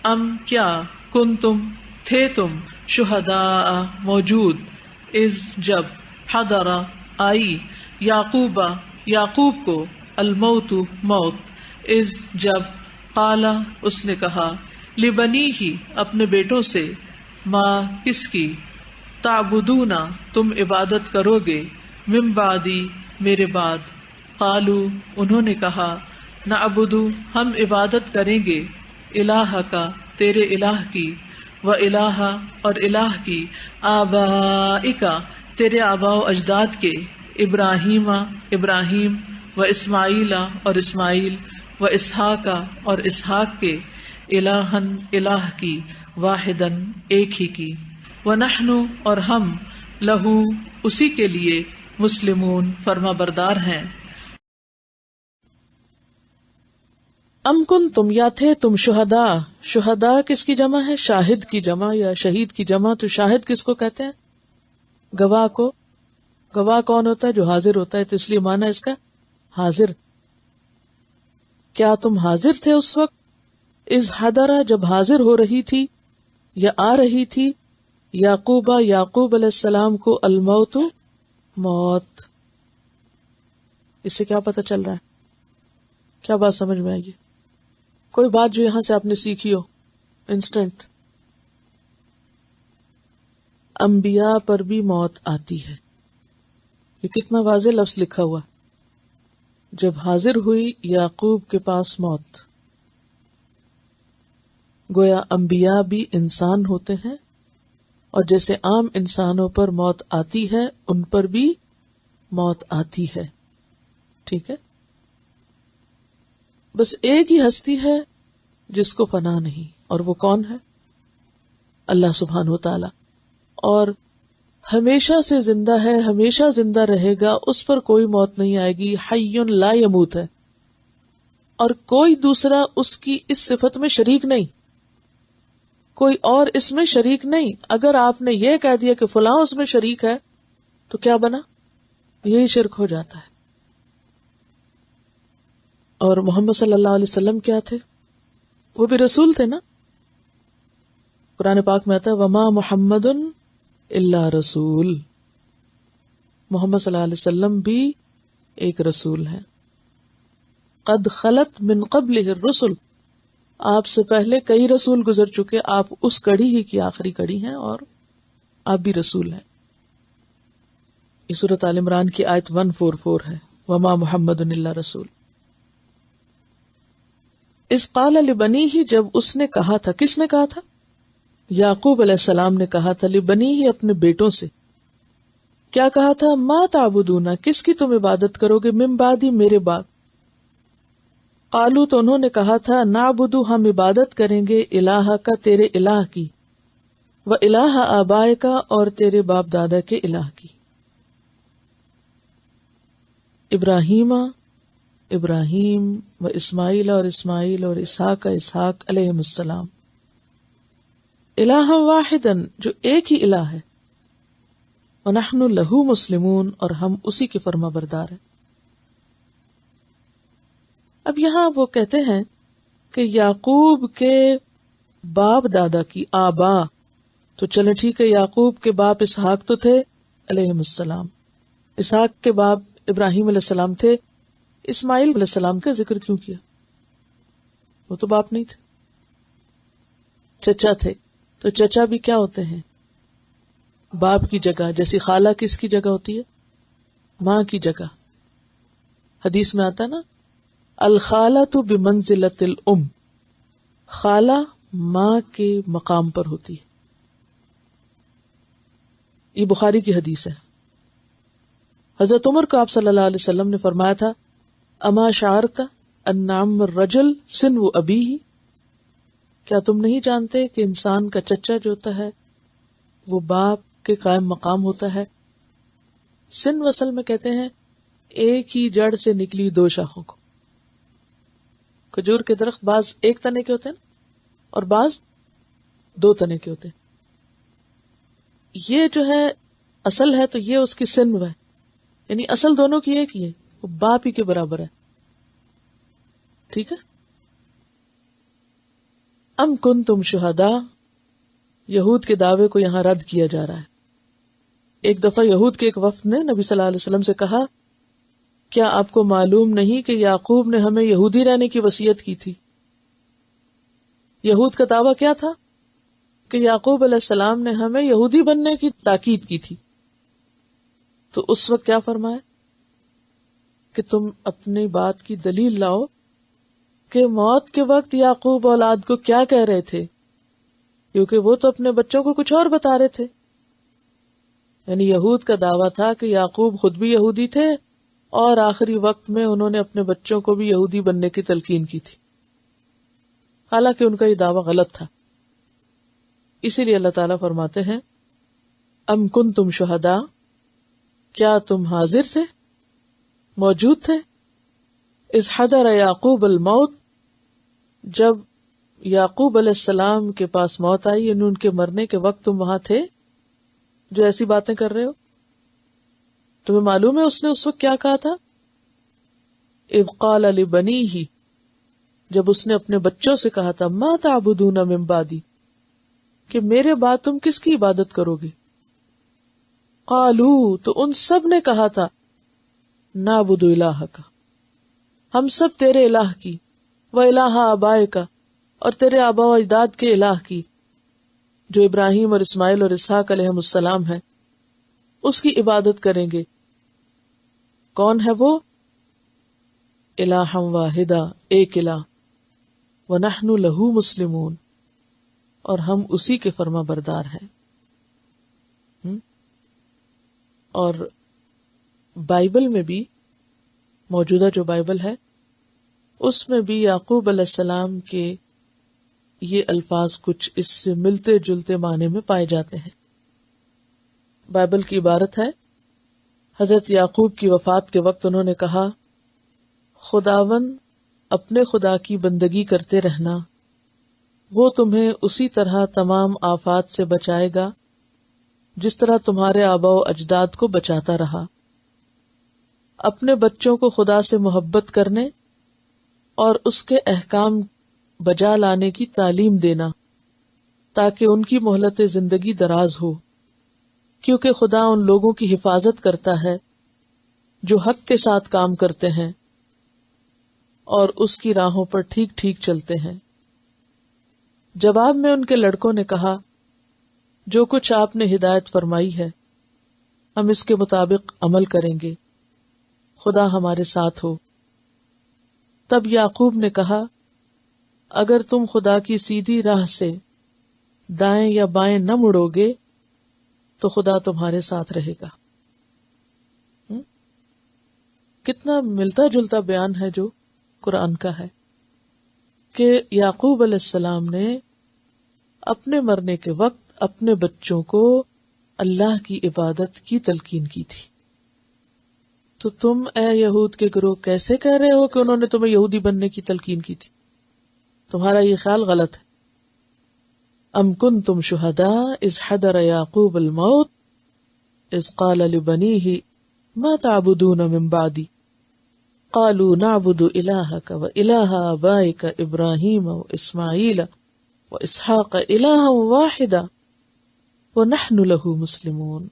ام کیا کنتم تھے تم شہداء موجود اذ جب حضر آئی یعقوب یعقوب کو الموت موت اذ جب قال اس نے کہا لبنیہ اپنے بیٹوں سے ما کس کی تعبدون تم عبادت کرو گے من بعدی میرے بعد قالو انہوں نے کہا نعبد ہم عبادت کریں گے الہ کا تیرے الہ کی و الہ اور الہ کی آبائکا تیرے آباء و اجداد کے ابراہیم ابراہیم و اسماعیل اور اسماعیل و اسحاق اور اسحاق کے الہن الہ کی واحدن ایک ہی کی ونحن اور ہم لہو اسی کے لیے مسلمون فرما بردار ہیں. ام کنتم یا تھے تم شہداء شہداء کس کی جمع ہے؟ شاہد کی جمع یا شہید کی جمع. تو شاہد کس کو کہتے ہیں؟ گواہ کو. گواہ کون ہوتا ہے؟ جو حاضر ہوتا ہے. تو اس لیے مانا اس کا حاضر. کیا تم حاضر تھے اس وقت اذ حضر جب حاضر ہو رہی تھی یا آ رہی تھی یعقوب یعقوب علیہ السلام کو الموت موت. اس سے کیا پتہ چل رہا ہے؟ کیا بات سمجھ میں آئی؟ کوئی بات جو یہاں سے آپ نے سیکھی ہو انسٹنٹ. انبیاء پر بھی موت آتی ہے. یہ کتنا واضح لفظ لکھا ہوا. جب حاضر ہوئی یعقوب کے پاس موت. گویا انبیاء بھی انسان ہوتے ہیں اور جیسے عام انسانوں پر موت آتی ہے ان پر بھی موت آتی ہے. ٹھیک ہے. بس ایک ہی ہستی ہے جس کو فنا نہیں، اور وہ کون ہے؟ اللہ سبحانہ و تعالی. اور ہمیشہ سے زندہ ہے، ہمیشہ زندہ رہے گا، اس پر کوئی موت نہیں آئے گی. حی لا یموت ہے، اور کوئی دوسرا اس کی اس صفت میں شریک نہیں، کوئی اور اس میں شریک نہیں. اگر آپ نے یہ کہہ دیا کہ فلاں اس میں شریک ہے تو کیا بنا؟ یہی شرک ہو جاتا ہے. اور محمد صلی اللہ علیہ وسلم کیا تھے؟ وہ بھی رسول تھے نا. قرآن پاک میں آتا ہے وما محمد الا رسول. محمد صلی اللہ علیہ وسلم بھی ایک رسول ہیں. قد خلت من قبلہ الرسل. آپ سے پہلے کئی رسول گزر چکے، آپ اس کڑی ہی کی آخری کڑی ہیں اور آپ بھی رسول ہیں. یہ سورۃ آل عمران کی آیت 144 ہے. وما محمد الا رسول. اس قال لبنیہ جب اس نے کہا تھا، کس نے کہا تھا؟ یعقوب علیہ السلام نے کہا تھا لبنیہ اپنے بیٹوں سے. کیا کہا تھا؟ ما تعبدون کس کی تم عبادت کرو گے من بعدی میرے بعد. قالو تو انہوں نے کہا تھا نعبد ہم عبادت کریں گے الہ کا تیرے الہ کی و الہ آبائے کا اور تیرے باپ دادا کے الہ کی. ابراہیم ابراہیم و اسماعیل اور اسماعیل اور اسحاق اسحاق علیہ السلام. الہ واحدن جو ایک ہی الہ ہے. ونحن لہو مسلمون اور ہم اسی کے فرما بردار ہیں. اب یہاں وہ کہتے ہیں کہ یعقوب کے باپ دادا کی آبا، تو چلے ٹھیک ہے، یعقوب کے باپ اسحاق تو تھے علیہ السلام، اسحاق کے باپ ابراہیم علیہ السلام تھے. اسماعیل علیہ السلام کا ذکر کیوں کیا؟ وہ تو باپ نہیں تھے، چچا تھے. تو چچا بھی کیا ہوتے ہیں؟ باپ کی جگہ. جیسی خالہ کس کی جگہ ہوتی ہے؟ ماں کی جگہ. حدیث میں آتا ہے نا الخالۃ بمنزلۃ الام. خالہ ماں کے مقام پر ہوتی ہے. یہ بخاری کی حدیث ہے. حضرت عمر کو آپ صلی اللہ علیہ وسلم نے فرمایا تھا اما شعرت ان عم الرجل سنو ابیہ. کیا تم نہیں جانتے کہ انسان کا چچا جو ہوتا ہے وہ باپ کے قائم مقام ہوتا ہے. سن وصل میں کہتے ہیں ایک ہی جڑ سے نکلی دو شاخوں کو. کھجور کے درخت بعض ایک تنے کے ہوتے ہیں اور بعض دو تنے کے ہوتے ہیں. یہ جو ہے اصل ہے تو یہ اس کی سنو ہے، یعنی اصل دونوں کی ایک ہی ہے، وہ باپ ہی کے برابر ہے. ٹھیک ہے. ام کنتم شہداء، یہود کے دعوے کو یہاں رد کیا جا رہا ہے. ایک دفعہ یہود کے ایک وفد نے نبی صلی اللہ علیہ وسلم سے کہا کیا آپ کو معلوم نہیں کہ یعقوب نے ہمیں یہودی رہنے کی وصیت کی تھی؟ یہود کا دعویٰ کیا تھا کہ یعقوب علیہ السلام نے ہمیں یہودی بننے کی تاکید کی تھی. تو اس وقت کیا فرمایا کہ تم اپنی بات کی دلیل لاؤ کہ موت کے وقت یعقوب اولاد کو کیا کہہ رہے تھے، کیونکہ وہ تو اپنے بچوں کو کچھ اور بتا رہے تھے. یعنی یہود کا دعویٰ تھا کہ یعقوب خود بھی یہودی تھے اور آخری وقت میں انہوں نے اپنے بچوں کو بھی یہودی بننے کی تلقین کی تھی، حالانکہ ان کا یہ دعویٰ غلط تھا. اسی لیے اللہ تعالیٰ فرماتے ہیں ام کنتم شہداء، کیا تم حاضر تھے، موجود تھے، اذ حضر یعقوب الموت، جب یعقوب علیہ السلام کے پاس موت آئی، یعنی ان کے مرنے کے وقت تم وہاں تھے جو ایسی باتیں کر رہے ہو. تمہیں معلوم ہے اس نے اس وقت کیا کہا تھا؟ اذ قال لبنیہ، جب اس نے اپنے بچوں سے کہا تھا ما تعبدون من بعدی، کہ میرے بعد تم کس کی عبادت کرو گے. قالو، تو ان سب نے کہا تھا نعبد الہک، ہم سب تیرے الہ کی، و الہ آبائک، اور تیرے آبا و اجداد کے الہ کی جو ابراہیم اور اسماعیل اور اسحاق علیہ السلام ہے، اس کی عبادت کریں گے. کون ہے وہ؟ الہ واحدہ، ایک الہ، ونحن لہ مسلمون، اور ہم اسی کے فرما بردار ہیں. اور بائبل میں بھی، موجودہ جو بائبل ہے اس میں بھی یعقوب علیہ السلام کے یہ الفاظ کچھ اس سے ملتے جلتے معنی میں پائے جاتے ہیں. بائبل کی عبارت ہے حضرت یعقوب کی وفات کے وقت انہوں نے کہا خداوند اپنے خدا کی بندگی کرتے رہنا، وہ تمہیں اسی طرح تمام آفات سے بچائے گا جس طرح تمہارے آبا و اجداد کو بچاتا رہا. اپنے بچوں کو خدا سے محبت کرنے اور اس کے احکام بجا لانے کی تعلیم دینا تاکہ ان کی مہلت زندگی دراز ہو، کیونکہ خدا ان لوگوں کی حفاظت کرتا ہے جو حق کے ساتھ کام کرتے ہیں اور اس کی راہوں پر ٹھیک ٹھیک چلتے ہیں. جواب میں ان کے لڑکوں نے کہا جو کچھ آپ نے ہدایت فرمائی ہے ہم اس کے مطابق عمل کریں گے، خدا ہمارے ساتھ ہو. تب یعقوب نے کہا اگر تم خدا کی سیدھی راہ سے دائیں یا بائیں نہ مڑو گے تو خدا تمہارے ساتھ رہے گا. کتنا ملتا جلتا بیان ہے جو قرآن کا ہے کہ یعقوب علیہ السلام نے اپنے مرنے کے وقت اپنے بچوں کو اللہ کی عبادت کی تلقین کی تھی. تو تم اے یہود کے گروہ کیسے کہہ رہے ہو کہ انہوں نے تمہیں یہودی بننے کی تلقین کی تھی؟ تمہارا یہ خیال غلط ہے. ام کنتم شہداء اذ حضر یعقوب الموت اذ قال لبنیہ ما تعبدون من بعدی قالوا نعبد الہک و الہ آبائک ابراہیم و اسماعیل و اسحاق الہا واحدا ونحن لہ مسلمون.